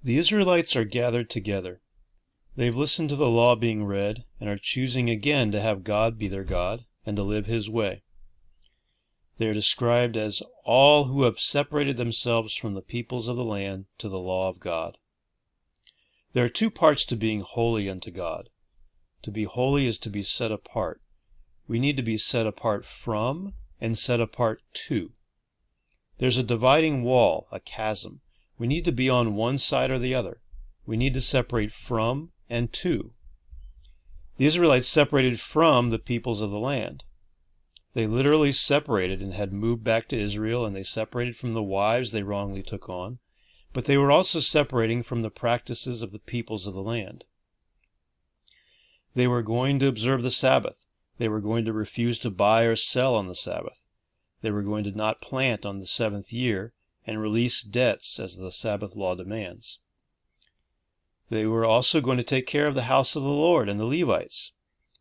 The Israelites are gathered together. They've listened to the law being read and are choosing again to have God be their God and to live His way. They are described as all who have separated themselves from the peoples of the land to the law of God. There are two parts to being holy unto God. To be holy is to be set apart. We need to be set apart from and set apart to. There's a dividing wall, a chasm. We need to be on one side or the other. We need to separate from and to. The Israelites separated from the peoples of the land. They literally separated and had moved back to Israel, and they separated from the wives they wrongly took on, but they were also separating from the practices of the peoples of the land. They were going to observe the Sabbath. They were going to refuse to buy or sell on the Sabbath. They were going to not plant on the seventh year and release debts as the Sabbath law demands. They were also going to take care of the house of the Lord and the Levites.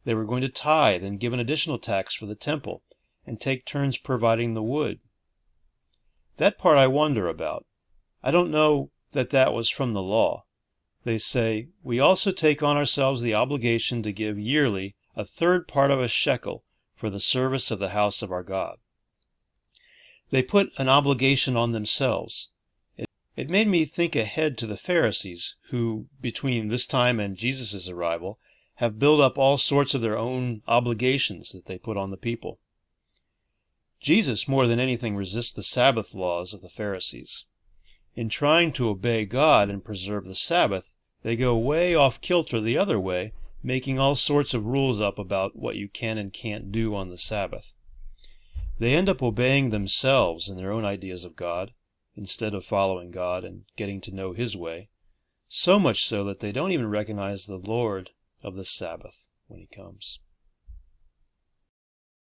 They were going to tithe and give an additional tax for the temple and take turns providing the wood. That part I wonder about. I don't know that that was from the law. They say, we also take on ourselves the obligation to give yearly a third part of a shekel for the service of the house of our God. They put an obligation on themselves. It made me think ahead to the Pharisees, who, between this time and Jesus' arrival, have built up all sorts of their own obligations that they put on the people. Jesus, more than anything, resists the Sabbath laws of the Pharisees. In trying to obey God and preserve the Sabbath, they go way off kilter the other way, making all sorts of rules up about what you can and can't do on the Sabbath. They end up obeying themselves and their own ideas of God, instead of following God and getting to know His way, so much so that they don't even recognize the Lord of the Sabbath when He comes.